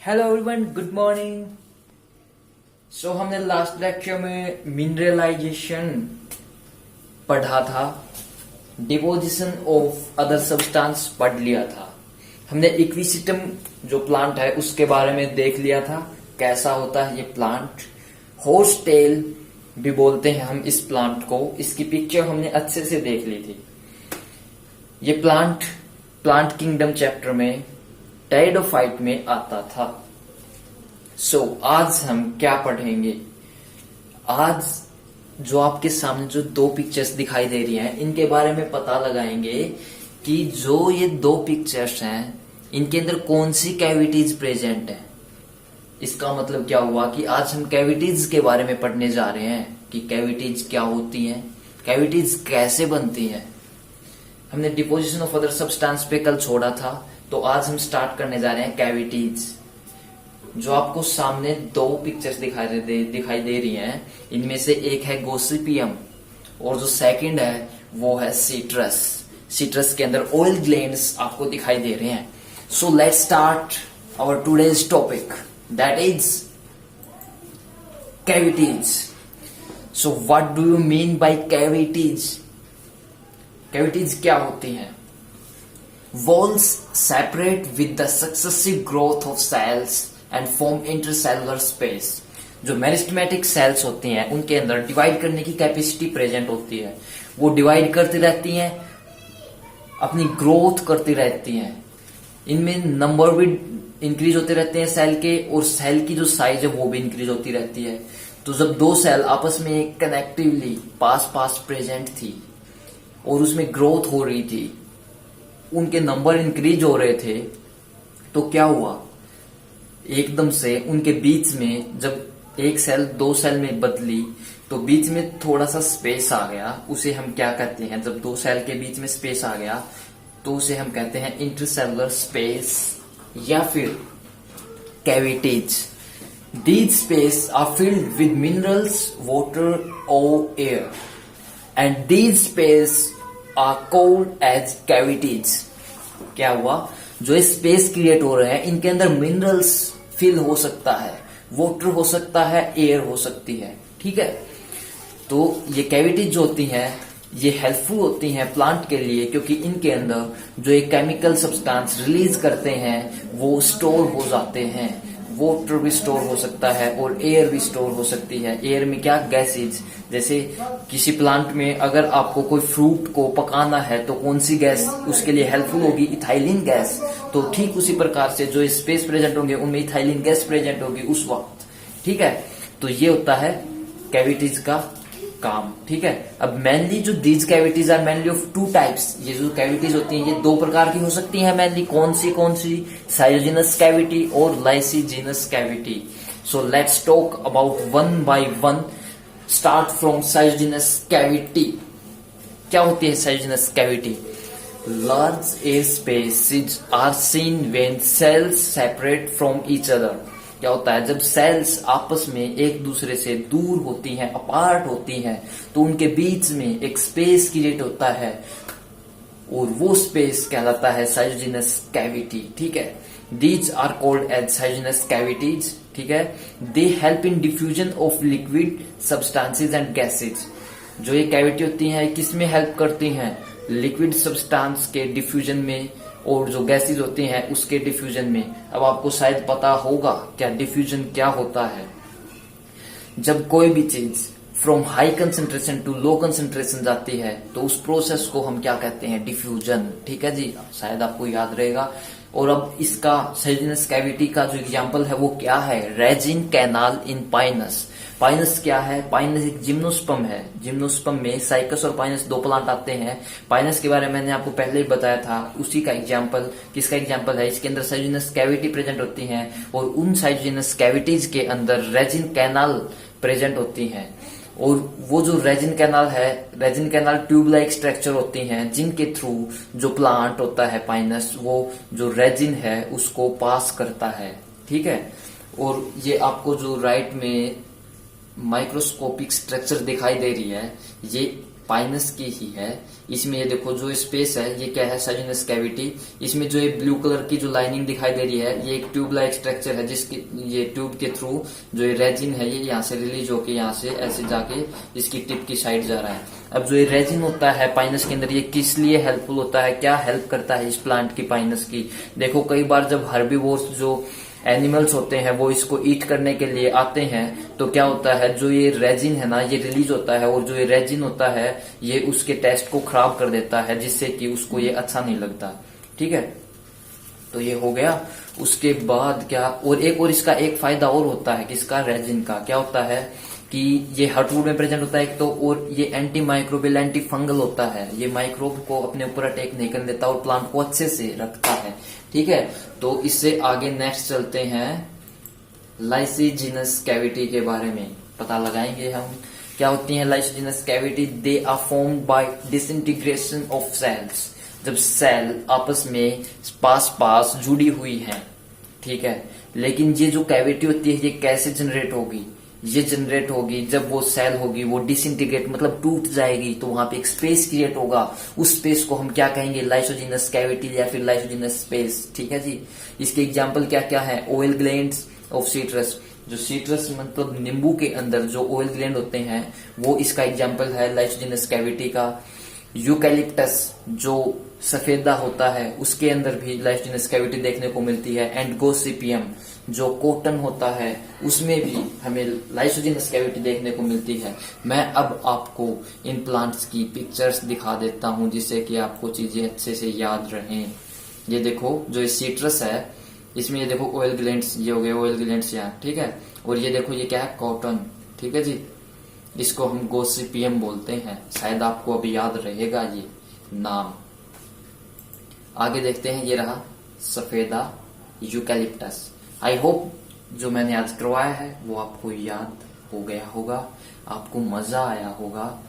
Hello everyone, good morning. So हमने last lecture में mineralisation पढ़ा था, डिपोजिशन ऑफ अदर सब्सटेंस पढ़ लिया था। हमने इक्विसिटम जो प्लांट है उसके बारे में देख लिया था, कैसा होता है ये प्लांट। हॉर्स टेल भी बोलते हैं हम इस प्लांट को। इसकी पिक्चर हमने अच्छे से देख ली थी। ये प्लांट किंगडम चैप्टर में टेरिडोफाइट में आता था। आज हम क्या पढ़ेंगे? आज जो आपके सामने जो दो पिक्चर्स दिखाई दे रही हैं, इनके बारे में पता लगाएंगे कि जो ये दो पिक्चर्स हैं इनके अंदर कौन सी कैविटीज प्रेजेंट है। इसका मतलब क्या हुआ कि आज हम कैविटीज के बारे में पढ़ने जा रहे हैं कि कैविटीज क्या होती हैं, कैविटीज कैसे बनती हैं। हमने डिपोजिशन ऑफ अदर सब्सटेंस पे कल छोड़ा था, तो आज हम स्टार्ट करने जा रहे हैं कैविटीज। जो आपको सामने दो पिक्चर्स दिखाई दे रही हैं, इनमें से एक है गोसिपियम और जो सेकंड है वो है सिट्रस। सिट्रस के अंदर ऑयल ग्लैंड्स आपको दिखाई दे रहे हैं। So let's start our today's topic, that is cavities. So what do you mean by cavities? Cavities क्या होती हैं? Walls separate with the successive growth of cells and form intercellular space. जो meristematic cells होती हैं उनके अंदर divide करने की कैपेसिटी प्रेजेंट होती है। वो डिवाइड करती रहती हैं, अपनी ग्रोथ करती रहती हैं। इनमें नंबर भी इंक्रीज होते रहते हैं सेल के, और सेल की जो साइज है वो भी इंक्रीज होती रहती है। तो जब दो सेल आपस में कनेक्टिवली पास प्रेजेंट थी और उसमें ग्रोथ हो रही थी, उनके नंबर इंक्रीज हो रहे थे, तो क्या हुआ, एकदम से उनके बीच में जब एक सेल दो सेल में बदली तो बीच में थोड़ा सा स्पेस आ गया। उसे हम क्या कहते हैं? जब दो सेल के बीच में स्पेस आ गया तो उसे हम कहते हैं इंटरसेलुलर स्पेस या फिर cavities. These space are filled with minerals, water और air, and these space are called as cavities. क्या हुआ, जो स्पेस क्रिएट हो रहे हैं इनके अंदर मिनरल्स फिल हो सकता है, वाटर हो सकता है, एयर हो सकती है। ठीक है, तो ये कैविटीज जो होती हैं ये हेल्पफुल होती हैं प्लांट के लिए, क्योंकि इनके अंदर जो एक केमिकल सब्सटेंस रिलीज करते हैं वो स्टोर हो जाते हैं। वाटर भी स्टोर हो सकता है और एयर भी स्टोर हो सकती है। एयर में क्या, गैसेज। जैसे किसी प्लांट में अगर आपको कोई फ्रूट को पकाना है तो कौन सी गैस उसके लिए हेल्पफुल होगी? Ethylene gas. तो ठीक उसी प्रकार से जो स्पेस प्रेजेंट होंगे उनमें इथाइलिन गैस प्रेजेंट होगी उस वक्त। ठीक है, तो ये होता है कैविटीज का काम। ठीक है, अब मेनली जो these cavities are mainly of two types. ये जो कैविटीज होती हैं ये दो प्रकार की हो सकती हैं मेनली। कौन सी? साइटोजेनस कैविटी और lysigenous cavity. So let's talk about one by one. Start from schizogenous cavity. क्या होती है schizogenous cavity? Large air spaces are seen when cells separate from each other. क्या होता है, जब सेल्स आपस में एक दूसरे से दूर होती हैं, अपार्ट होती हैं, तो उनके बीच में एक स्पेस क्रिएट होता है और वो स्पेस कहलाता है साइटोजेनस कैविटी। ठीक है, these are called as schizogenous cavities. ठीक है, they help in diffusion of liquid substances and gases. जो ये कैविटी होती है किसमें हेल्प करती हैं? लिक्विड सब्सटेंस के डिफ्यूजन में और जो गैसेज होती हैं उसके डिफ्यूजन में। अब आपको शायद पता होगा क्या डिफ्यूजन क्या होता है। जब कोई भी चीज from high concentration to low concentration जाती है तो उस प्रोसेस को हम क्या कहते हैं? डिफ्यूजन। ठीक है जी, शायद आपको याद रहेगा। और अब इसका साइटोजेनस कैविटी का जो एग्जांपल है वो क्या है? Resin canal in Pinus. Pinus क्या है? पाइनस एक जिम्नोस्पर्म है। जिम्नोस्पर्म में साइकस और पाइनस दो प्लांट आते हैं। पाइनस के बारे में मैंने आपको पहले ही बताया था। उसी का एग्जांपल, किसका एग्जांपल है? इसके अंदर साइटोजेनस कैविटी प्रेजेंट होती है और उन साइटोजेनस कैविटीज के अंदर रेजिन कैनाल प्रेजेंट होती हैं। और वो जो रेजिन कैनाल है, resin canal tube like structure होती हैं जिनके थ्रू जो प्लांट होता है पाइनस, वो जो रेजिन है उसको पास करता है। ठीक है, और ये आपको जो राइट में माइक्रोस्कोपिक स्ट्रक्चर दिखाई दे रही है, ये पाइनस की ही है। इसमें ये देखो जो स्पेस है ये क्या है, सजिनस कैविटी। इसमें जो ये ब्लू कलर की जो लाइनिंग दिखाई दे रही है ये एक ट्यूब लाइक स्ट्रक्चर है, जिसकी ये ट्यूब के थ्रू जो ये रेजिन है ये यहाँ से रिलीज होके यहाँ से ऐसे जाके इसकी टिप की साइड जा रहा है। अब जो ये रेजिन होता है पाइनस के अंदर, ये किस लिए हेल्पफुल होता है, क्या हेल्प करता है इस प्लांट की, पाइनस की। देखो कई बार जब हर्बीवोर्स जो एनिमल्स होते हैं वो इसको ईट करने के लिए आते हैं तो क्या होता है, जो ये रेजिन है ना ये रिलीज होता है, और जो ये रेजिन होता है ये उसके टेस्ट को खराब कर देता है, जिससे कि उसको ये अच्छा नहीं लगता। ठीक है, तो ये हो गया। उसके बाद क्या, और एक और इसका एक फायदा और होता है किसका, रेजिन का। क्या होता है कि ये हार्टवुड में प्रेजेंट होता है एक तो, और ये एंटी माइक्रोबियल एंटी फंगल होता है, ये माइक्रोब को अपने ऊपर अटैक नहीं करने देता और प्लांट को अच्छे से रखता है। ठीक है, तो इससे आगे नेक्स्ट चलते हैं लाइसिजिनस कैविटी के बारे में पता लगाएंगे हम। क्या होती है lysigenous cavity, they are formed by disintegration of cells. जब सेल आपस में पास जुड़ी हुई हैं, ठीक है, लेकिन ये जो कैविटी होती है ये कैसे जनरेट होगी, ये जनरेट होगी जब वो सेल होगी वो डिसइंटीग्रेट मतलब टूट जाएगी, तो वहां पे एक स्पेस क्रिएट होगा। उस स्पेस को हम क्या कहेंगे, लाइसोजिनस कैविटी या फिर लाइसोजिनस स्पेस। ठीक है जी, इसके एग्जांपल क्या क्या है, ऑयल ग्लैंड्स ऑफ सिट्रस। जो सिट्रस मतलब नींबू के अंदर जो ऑयल ग्लैंड होते हैं वो इसका एग्जांपल है लाइसोजिनस कैविटी का। यूकैलिप्टस जो सफेदा होता है उसके अंदर भी लाइसोजिनस कैविटी देखने को मिलती है। एंड गोसिपियम जो कॉटन होता है उसमें भी हमें लाइसोजिनस कैविटी देखने को मिलती है। मैं अब आपको इन प्लांट्स की पिक्चर्स दिखा देता हूं जिससे कि आपको चीजें अच्छे से याद रहें। ये देखो जो ये सिट्रस है इसमें ये देखो ऑयल ग्लैंड्स, ये हो गए ऑयल ग्लैंड्स यहाँ, ठीक है। और ये देखो ये क्या है, कॉटन, ठीक है जी, इसको हम गोसिपियम बोलते हैं, शायद आपको अभी याद रहेगा ये नाम। आगे देखते हैं, ये रहा सफेदा यूकैलिप्टस। आई होप जो मैंने आज करवाया है वो आपको याद हो गया होगा, आपको मजा आया होगा।